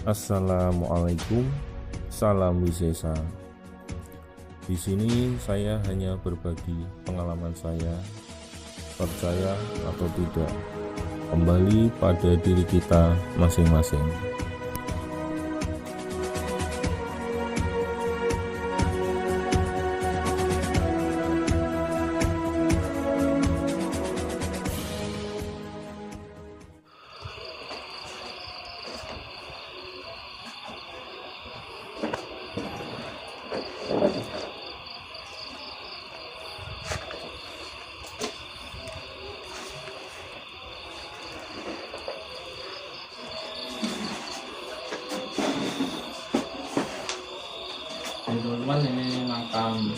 Assalamualaikum, salam wisesa. Di sini saya hanya berbagi pengalaman saya, percaya atau tidak, kembali pada diri kita masing-masing. Teman-teman, ini makam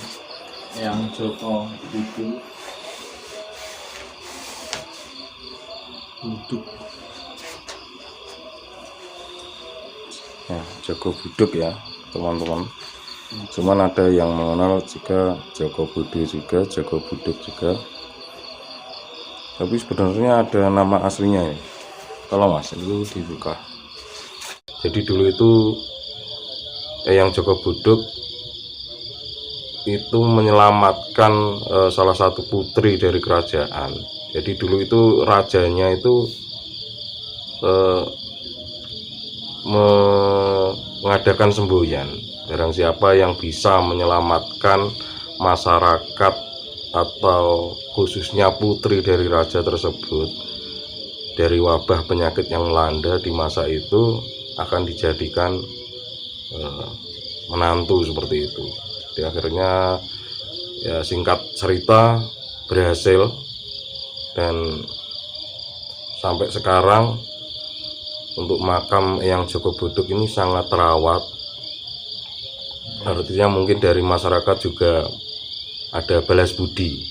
yang Joko Buduk. Ya, Joko Buduk ya teman-teman. Cuman ada yang mengenal juga Joko Buduk juga, Joko Buduk juga. Tapi sebenarnya ada nama aslinya ya. Kalau Mas itu dibuka. Jadi dulu itu yang Joko Buduk itu menyelamatkan salah satu putri dari kerajaan. Jadi dulu itu rajanya itu mengadakan semboyan. Barang siapa yang bisa menyelamatkan masyarakat atau khususnya putri dari raja tersebut dari wabah penyakit yang melanda di masa itu akan dijadikan menantu seperti itu. Jadi akhirnya ya singkat cerita berhasil, dan sampai sekarang untuk makam yang Joko Buduk ini sangat terawat. Artinya mungkin dari masyarakat juga ada balas budi,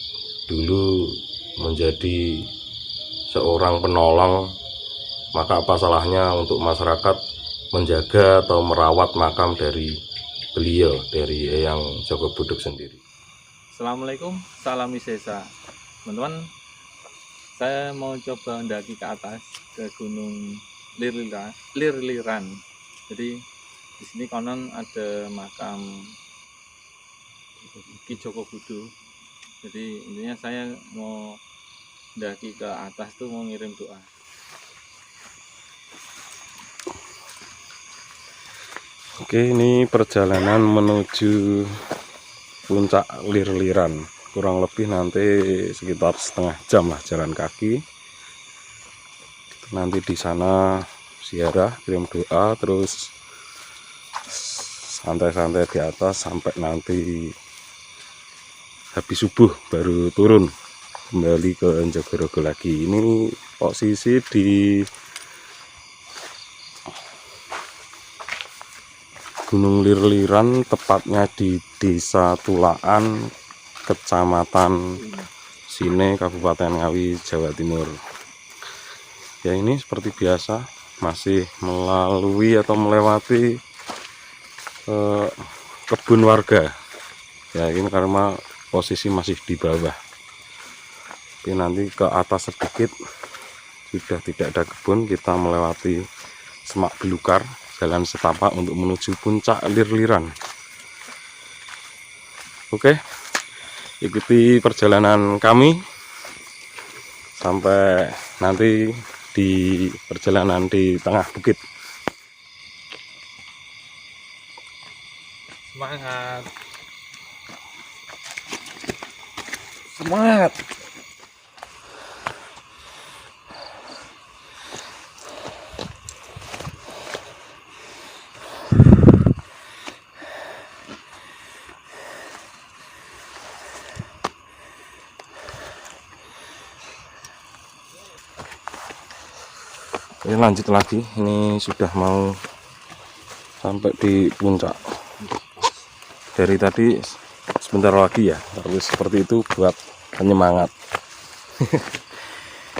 dulu menjadi seorang penolong, maka apa salahnya untuk masyarakat menjaga atau merawat makam dari beliau, dari Eyang Joko Buduk sendiri. Assalamualaikum, salam wisesa. Teman-teman, saya mau coba mendaki ke atas ke Gunung Lirliran. Jadi di sini konon ada makam Ki Joko Buduk. Jadi intinya saya mau mendaki ke atas tuh mau ngirim doa. Oke, ini perjalanan menuju puncak Lirliran. Kurang lebih nanti sekitar setengah jam lah jalan kaki. Nanti di sana ziarah, kirim doa, terus santai-santai di atas sampai nanti habis subuh baru turun kembali ke Jogorogo lagi. Ini posisi di Gunung Lirliran, tepatnya di Desa Tulaan, Kecamatan Sine, Kabupaten Ngawi, Jawa Timur. Ya, ini seperti biasa masih melalui atau melewati kebun warga. Ya, ini karena posisi masih di bawah. Tapi nanti ke atas sedikit sudah tidak ada kebun, kita melewati semak belukar, jalan setapak untuk menuju puncak Lirliran. Oke, ikuti perjalanan kami sampai nanti di perjalanan di tengah bukit. Semangat. Semangat. Ini lanjut lagi, ini sudah mau sampai di puncak. Dari tadi sebentar lagi ya, harus seperti itu buat penyemangat.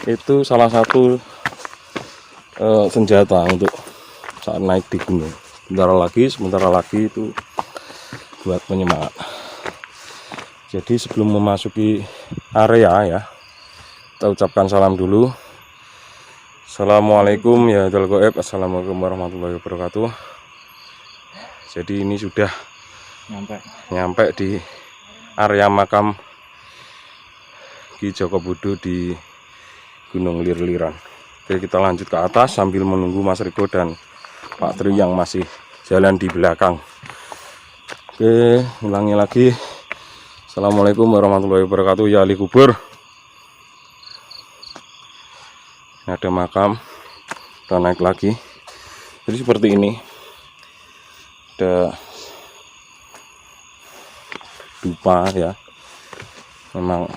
Itu salah satu senjata untuk saat naik di gunung. Sebentar lagi itu buat penyemangat. Jadi sebelum memasuki area ya, kita ucapkan salam dulu. Assalamualaikum ya Dal Goib. Assalamualaikum warahmatullahi wabarakatuh. Jadi ini sudah nyampe di area makam Ki Joko Budo di Gunung Lir-Liran. Oke, kita lanjut ke atas sambil menunggu Mas Riko dan Pak Tri yang masih jalan di belakang. Oke, ulangi lagi. Assalamualaikum warahmatullahi wabarakatuh. Ya ahli kubur. Ini ada makam. Kita naik lagi. Jadi seperti ini. Ada dupa ya. Memang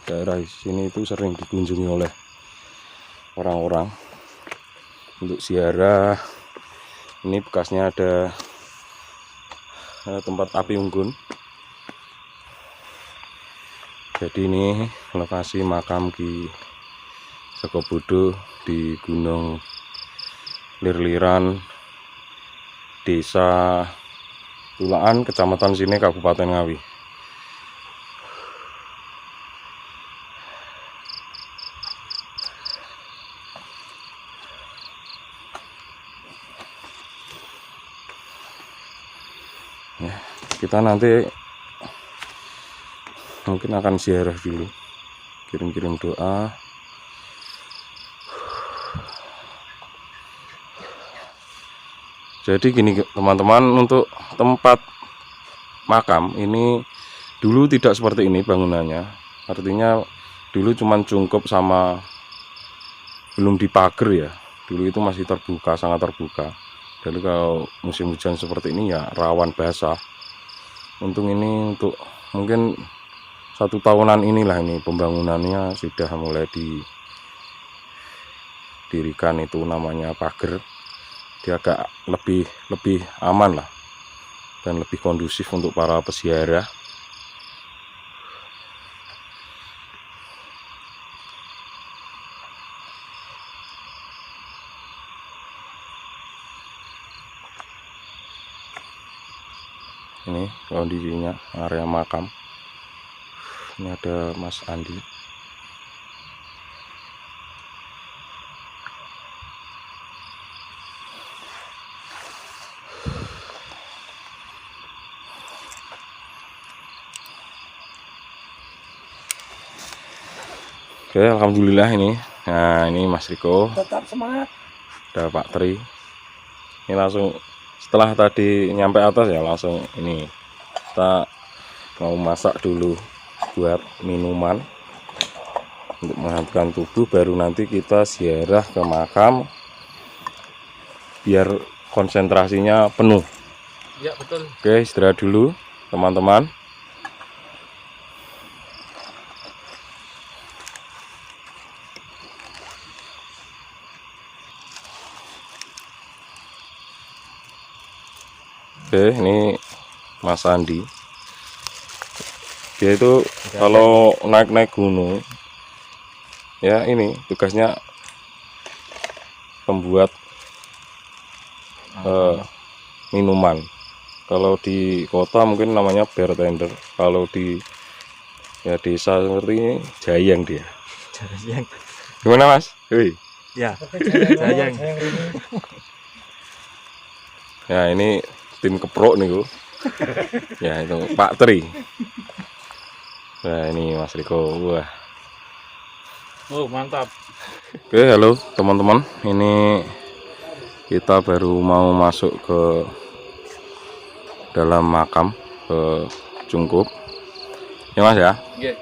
daerah sini itu sering dikunjungi oleh orang-orang untuk ziarah. Ini bekasnya ada tempat api unggun. Jadi ini lokasi makam Ki Joko Budo di Gunung Lir-Liran, Desa Tulaan, Kecamatan Sine, Kabupaten Ngawi. Ya, kita nanti mungkin akan ziarah dulu, kirim-kirim doa. Jadi gini teman-teman, untuk tempat makam ini dulu tidak seperti ini bangunannya. Artinya dulu cuman cungkup sama belum dipager ya. Dulu itu masih terbuka, sangat terbuka. Jadi kalau musim hujan seperti ini ya rawan basah. Untung ini untuk mungkin 1 tahunan inilah ini pembangunannya sudah mulai didirikan, itu namanya pager. Dia agak lebih aman lah dan lebih kondusif untuk para peziarah. Ini kondisinya area makam. Ini ada Mas Andi. Oke, alhamdulillah ini. Nah, ini Mas Riko. Tetap semangat. Ada Pak Tri. Ini langsung setelah tadi nyampe atas ya langsung ini kita mau masak dulu buat minuman untuk menghangatkan tubuh, baru nanti kita ziarah ke makam biar konsentrasinya penuh. Ya betul. Oke, istirahat dulu teman-teman. Oke, ini Mas Andi. Dia itu kalau naik-naik gunung ya ini tugasnya pembuat minuman. Kalau di kota mungkin namanya bartender. Kalau di ya desa seperti ini jayang dia. Jayang. Gimana Mas? Hei. Ya. Jayang. Ya ini tim keprok nih Bu. Ya itu Pak Tri. Nah ini Mas Riko. Wah. Oh mantap. Oke, halo teman-teman. Ini kita baru mau masuk ke dalam makam, ke cungkup. Ya Mas ya. Oke.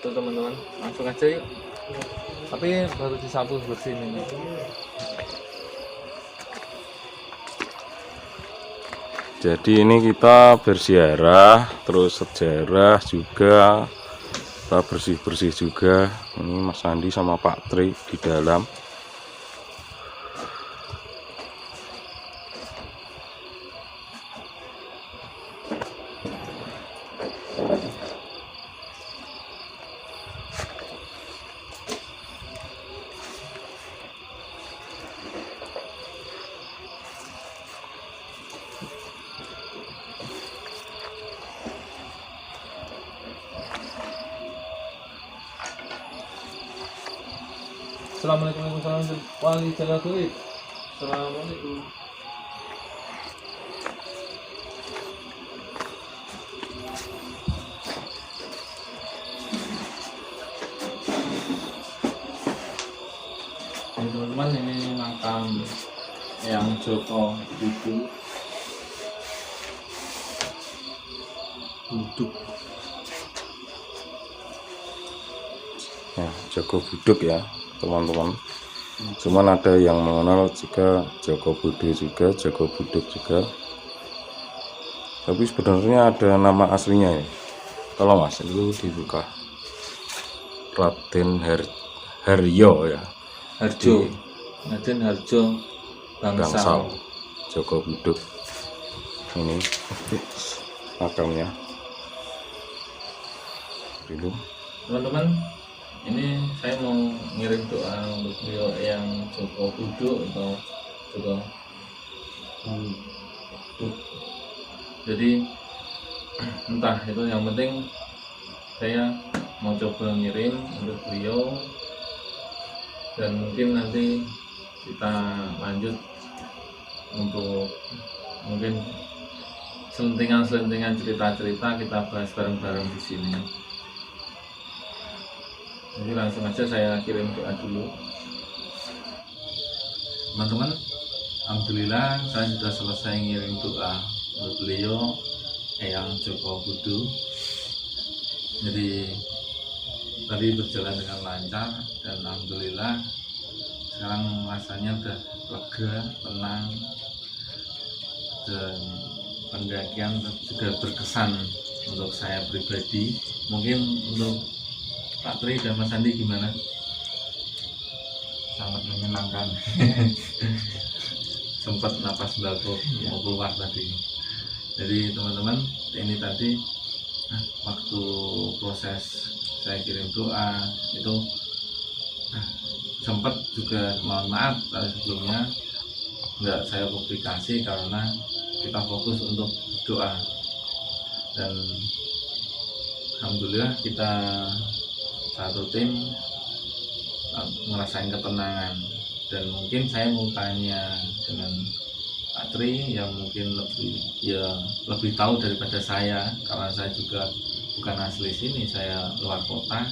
Tuh teman-teman, langsung aja yuk. Tapi baru disapu bersihin ini. Jadi ini kita berziarah, terus sejarah juga, kita bersih-bersih juga. Ini Mas Andi sama Pak Tri di dalam. Assalamualaikum warahmatullahi wabarakatuh. Assalamualaikum. Teman-teman, ini makam yang Joko Buduk. Ya, Joko Buduk ya teman-teman. Cuman ada yang mengenal juga Joko Budo juga, Joko Buduk juga. Tapi sebenarnya ada nama aslinya ya. Kalau Mas itu dibuka Raden Haryo ya. Harjo, Raden Harjo Bangsal. Joko Buduk. Ini makamnya. Dulu. Teman-teman, ini saya mau ngirim doa untuk beliau yang Joko Buduk atau Joko Buduk. Jadi entah itu, yang penting saya mau coba ngirim untuk beliau, dan mungkin nanti kita lanjut untuk mungkin selentingan cerita-cerita kita bahas bareng-bareng di sini. Jadi langsung aja saya kirim doa dulu. Teman-teman, alhamdulillah saya sudah selesai ngirim doa untuk beliau Eyang Joko Buduk. Jadi tadi berjalan dengan lancar dan alhamdulillah sekarang rasanya udah lega, tenang, dan pendakian juga berkesan untuk saya pribadi. Mungkin untuk Pak Tri dan Mas Andi gimana? Sangat menyenangkan. Sempat napas batuk mau keluar tadi. Jadi teman-teman, ini tadi waktu proses saya kirim doa itu sempat juga, mohon maaf sebelumnya nggak saya publikasi karena kita fokus untuk doa, dan alhamdulillah kita satu tim ngerasain ketenangan. Dan mungkin saya mau tanya dengan Pak Tri yang mungkin lebih tahu daripada saya, karena saya juga bukan asli sini, saya luar kota,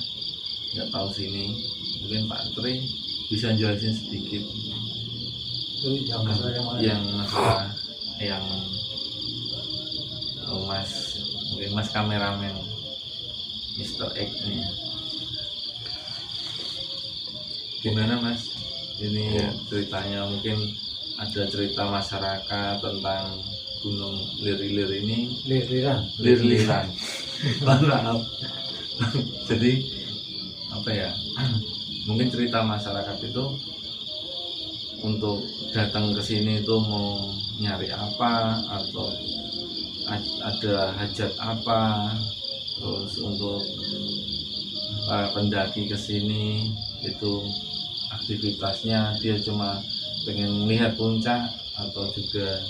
nggak tahu sini. Mungkin Pak Tri bisa jelasin sedikit Yang masalah yang Mas, mungkin Mas kameramen Mr. X nih. Gimana Mas? Ini ceritanya, mungkin ada cerita masyarakat tentang Gunung Lir-Lir ini. Lir-Liran. Maaf. Jadi apa ya? Mungkin cerita masyarakat itu untuk datang ke sini itu mau nyari apa, atau ada hajat apa, terus untuk para pendaki ke sini itu aktivitasnya dia cuma pengen melihat puncak atau juga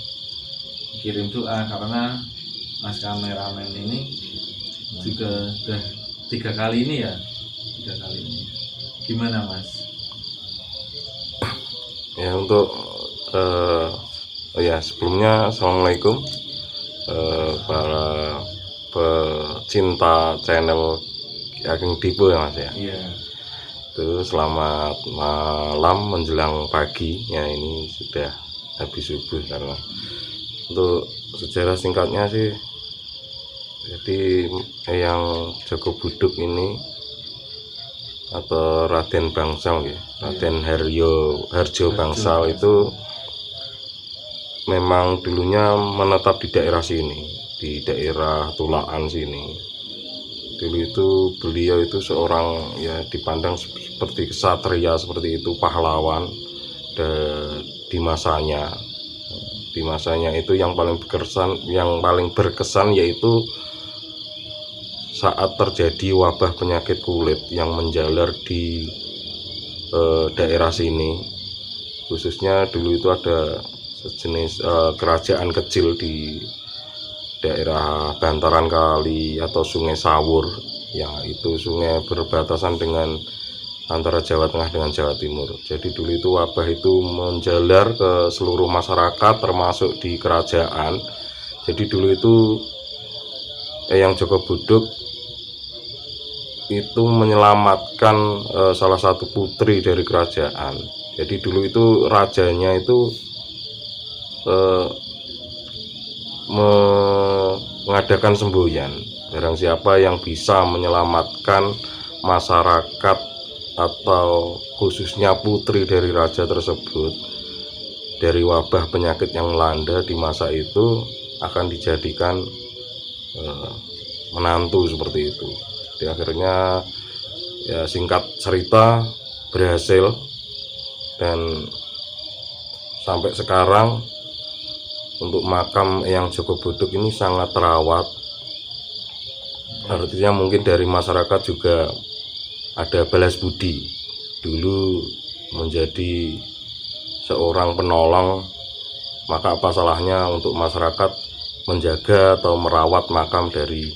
kirim doa, karena Mas kameramen ini juga sudah 3 kali ini. Gimana Mas? Ya, untuk sebelumnya assalamualaikum para pecinta channel Ageng Dipo ya Mas ya. Iya. Itu selamat malam menjelang pagi ya, ini sudah habis subuh. Karena untuk sejarah singkatnya sih, jadi yang Joko Buduk ini atau Raden Bangsal ya, Raden Harjo Bangsal itu memang dulunya menetap di daerah sini, di daerah Tulaan sini. Dulu itu beliau itu seorang ya dipandang seperti kesatria, seperti itu, pahlawan di masanya. Di masanya itu yang paling berkesan yaitu saat terjadi wabah penyakit kulit yang menjalar di daerah sini. Khususnya dulu itu ada sejenis kerajaan kecil di daerah bantaran kali atau sungai Sawur, ya itu sungai berbatasan dengan antara Jawa Tengah dengan Jawa Timur. Jadi dulu itu wabah itu menjalar ke seluruh masyarakat termasuk di kerajaan. Jadi dulu itu Eyang Joko Buduk itu menyelamatkan salah satu putri dari kerajaan. Jadi dulu itu rajanya itu mengadakan semboyan. Barang siapa yang bisa menyelamatkan masyarakat atau khususnya putri dari raja tersebut dari wabah penyakit yang melanda di masa itu akan dijadikan menantu seperti itu. Jadi akhirnya ya singkat cerita berhasil, dan sampai sekarang untuk makam Eyang Joko Buduk ini sangat terawat. Artinya mungkin dari masyarakat juga ada balas budi, dulu menjadi seorang penolong, maka apa salahnya untuk masyarakat menjaga atau merawat makam dari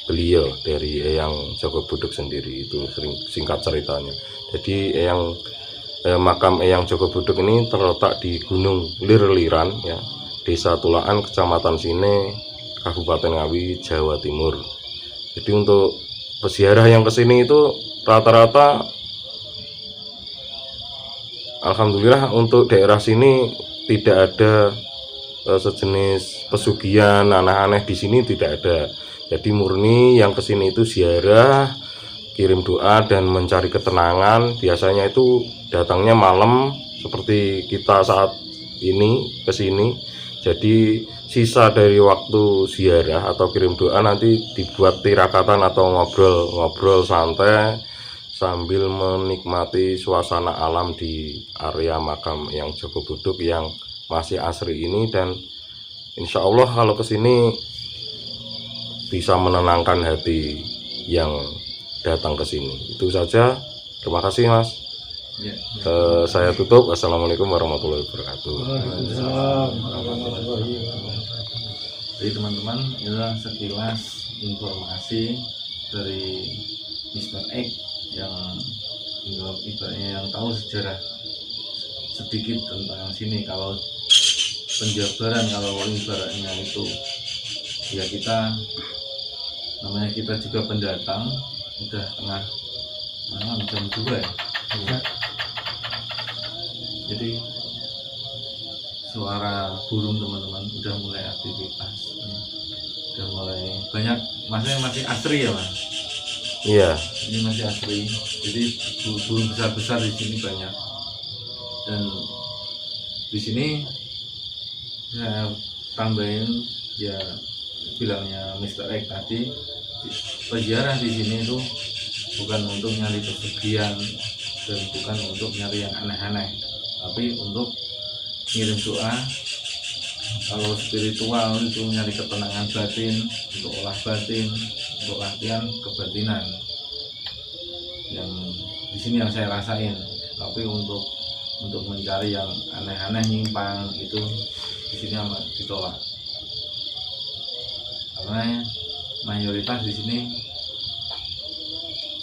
beliau, dari Eyang Joko Buduk sendiri. Itu singkat ceritanya. Jadi makam Eyang Joko Buduk ini terletak di Gunung Lir-Liran ya, Desa Tulaan, Kecamatan Sine, Kabupaten Ngawi, Jawa Timur. Jadi untuk peziarah yang kesini itu rata-rata alhamdulillah untuk daerah sini tidak ada sejenis pesugihan aneh-aneh di sini, tidak ada. Jadi murni yang kesini itu ziarah, kirim doa dan mencari ketenangan. Biasanya itu datangnya malam seperti kita saat ini kesini. Jadi sisa dari waktu ziarah atau kirim doa nanti dibuat tirakatan atau ngobrol-ngobrol santai sambil menikmati suasana alam di area makam Eyang Joko Buduk yang masih asri ini. Dan insya Allah kalau kesini bisa menenangkan hati yang datang ke sini. Itu saja. Terima kasih Mas. Ya. Saya tutup. Assalamualaikum warahmatullahi wabarakatuh. Jadi teman-teman, inilah sekilas informasi dari Mr. X yang ibaratnya yang tahu sejarah sedikit tentang sini. Kalau penjabaran, kalau ibaratnya itu ya kita namanya kita juga pendatang, udah tengah malam jam 2 ya. Jadi suara burung teman-teman udah mulai aktivitas, udah mulai banyak. Maksudnya masih asri ya Mas? Iya. Ini masih asri, jadi burung besar-besar di sini banyak. Dan di sini saya tambahin ya bilangnya Mr. X tadi, peziarah di sini itu bukan untuk nyari kesugihan dan bukan untuk nyari yang aneh-aneh, tapi untuk ngirim doa. Kalau spiritual itu nyari ketenangan batin, untuk olah batin, untuk latihan kebatinan. Yang di sini yang saya rasain. Tapi untuk mencari yang aneh-aneh nyimpang itu di sini amat ditolak. Karena mayoritas di sini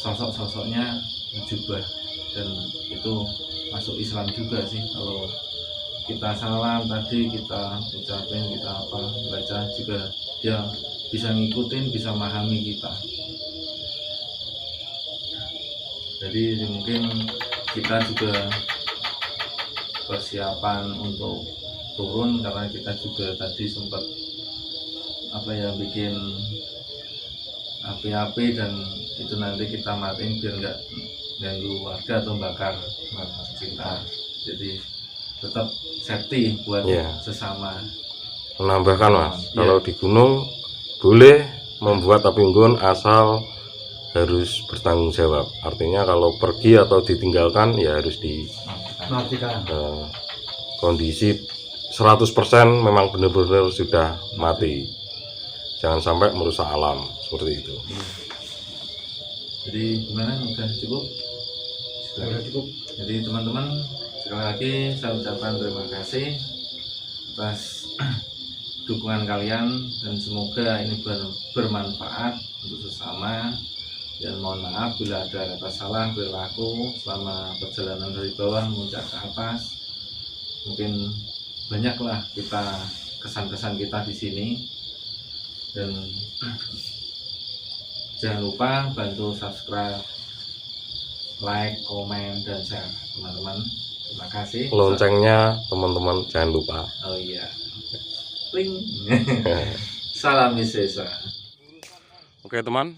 sosok-sosoknya berjubah, dan itu masuk Islam juga sih. Kalau kita salam tadi, kita ucapin, kita apa baca juga, dia bisa ngikutin, bisa memahami kita. Jadi mungkin kita juga persiapan untuk turun, karena kita juga tadi sempat bikin api-api, dan itu nanti kita matiin biar nggak ganggu warga atau bakar kita. Jadi tetap safety buat sesama. Menambahkan Mas, kalau di gunung boleh membuat api unggun asal harus bertanggung jawab. Artinya kalau pergi atau ditinggalkan ya harus matikan. Kondisi 100% memang benar-benar sudah mati. Jangan sampai merusak alam seperti itu. Jadi gimana, udah cukup? Sudah cukup. Jadi teman-teman, sekali lagi saya ucapkan terima kasih atas dukungan kalian, dan semoga ini bermanfaat untuk sesama. Dan mohon maaf bila ada kata salah perilaku selama perjalanan dari bawah memuncak ke atas. Mungkin banyaklah kesan-kesan kita di sini. Dan jangan lupa bantu subscribe, like, komen, dan share teman-teman. Terima kasih. Loncengnya teman-teman jangan lupa. Oh iya. Pling. Salam Wisesa. Oke teman,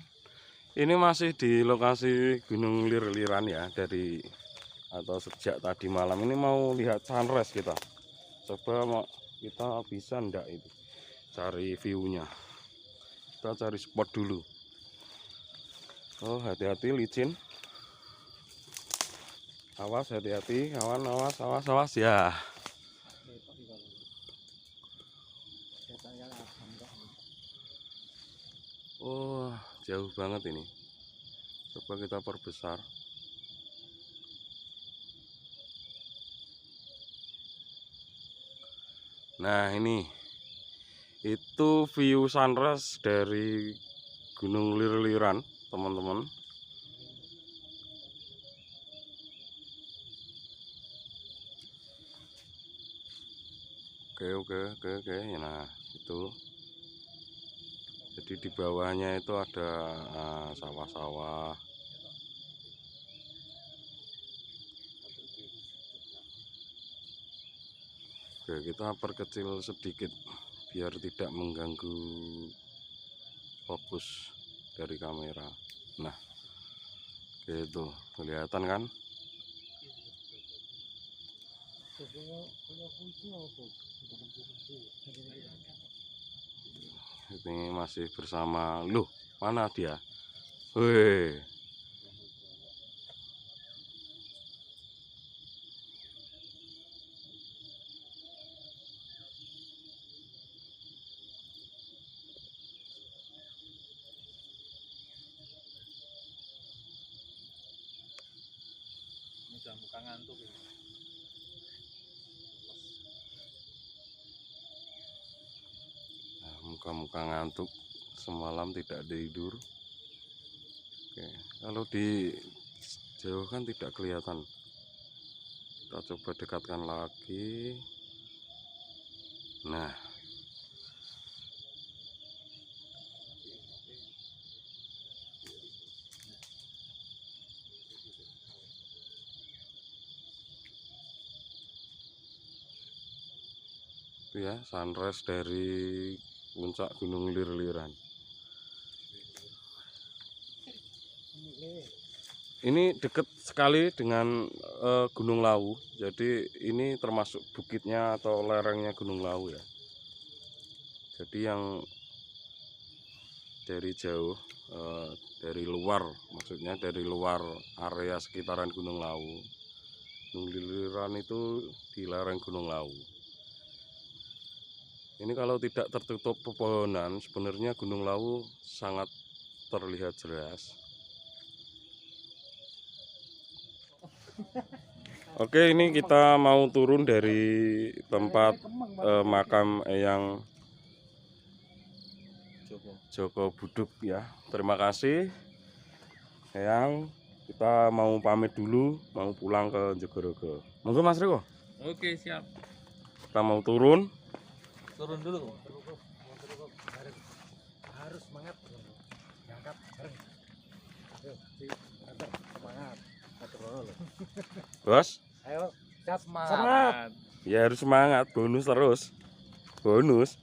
ini masih di lokasi Gunung Lir-Liran ya, sejak tadi malam ini mau lihat sunrise kita. Coba kita bisa ndak itu cari view-nya. Kita cari spot dulu. Oh, hati-hati licin. Awas, hati-hati, kawan, awas ya. Oh, jauh banget ini. Coba kita perbesar. Nah, ini itu view sunrise dari Gunung Lir-Liran, teman-teman. Oke. Nah, itu. Jadi di bawahnya itu ada sawah-sawah. Oke, kita perkecil sedikit biar tidak mengganggu fokus dari kamera. Nah, gitu, kelihatan kan? Ini masih bersama mana dia? Wih. Udah muka ngantuk ini. Muka-muka ngantuk, semalam tidak tidur. Oke, kalau di jauh kan tidak kelihatan. Kita coba dekatkan lagi. Nah, itu ya sunrise dari puncak Gunung Lir-Liran. Ini dekat sekali dengan Gunung Lawu. Jadi ini termasuk bukitnya atau lerengnya Gunung Lawu ya. Jadi yang dari jauh, dari luar, maksudnya dari luar area sekitaran Gunung Lawu. Gunung Lir-Liran itu di lereng Gunung Lawu. Ini kalau tidak tertutup pepohonan, sebenarnya Gunung Lawu sangat terlihat jelas. Oke, ini kita mau turun dari tempat makam Eyang Joko Buduk ya. Terima kasih Eyang. Kita mau pamit dulu, mau pulang ke Jogorogo. Monggo Mas Riko. Oke, siap. Kita mau turun. Turun dulu. Harus semangat. Diangkat bareng. Ayo, semangat. Bos. Ayo, Semangat. Ya harus semangat, bonus terus. Bonus.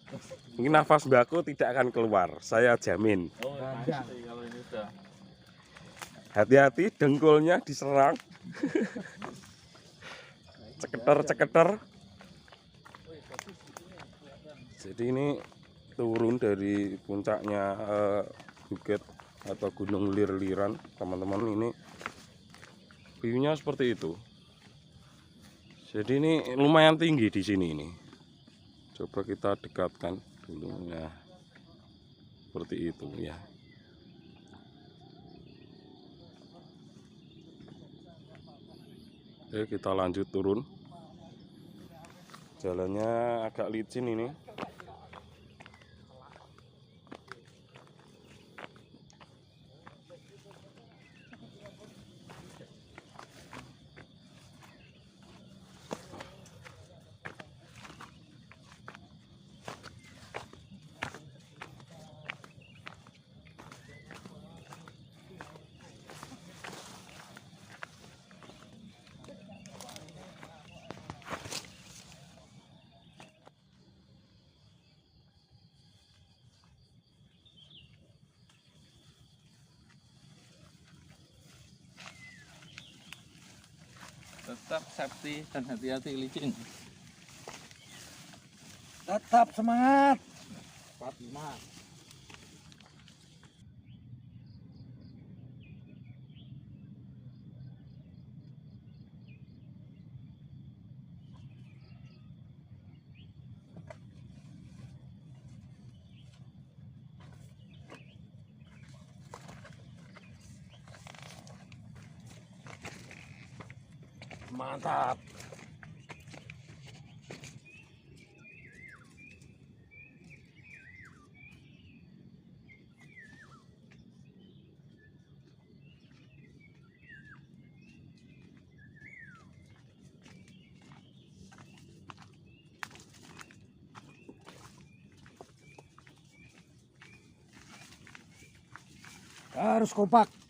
Mungkin nafas mbakku tidak akan keluar, saya jamin. Oh, pasti kalau ini sudah. Hati-hati dengkulnya diserang. Ceketer. Jadi ini turun dari puncaknya bukit atau Gunung Lir-Liran, teman-teman. Ini view-nya seperti itu. Jadi ini lumayan tinggi di sini ini. Coba kita dekatkan dulu ya. Seperti itu ya. Oke, kita lanjut turun. Jalannya agak licin ini. tetap safety dan hati-hati licin. Tetap semangat. 45. Mantap. Harus kompak.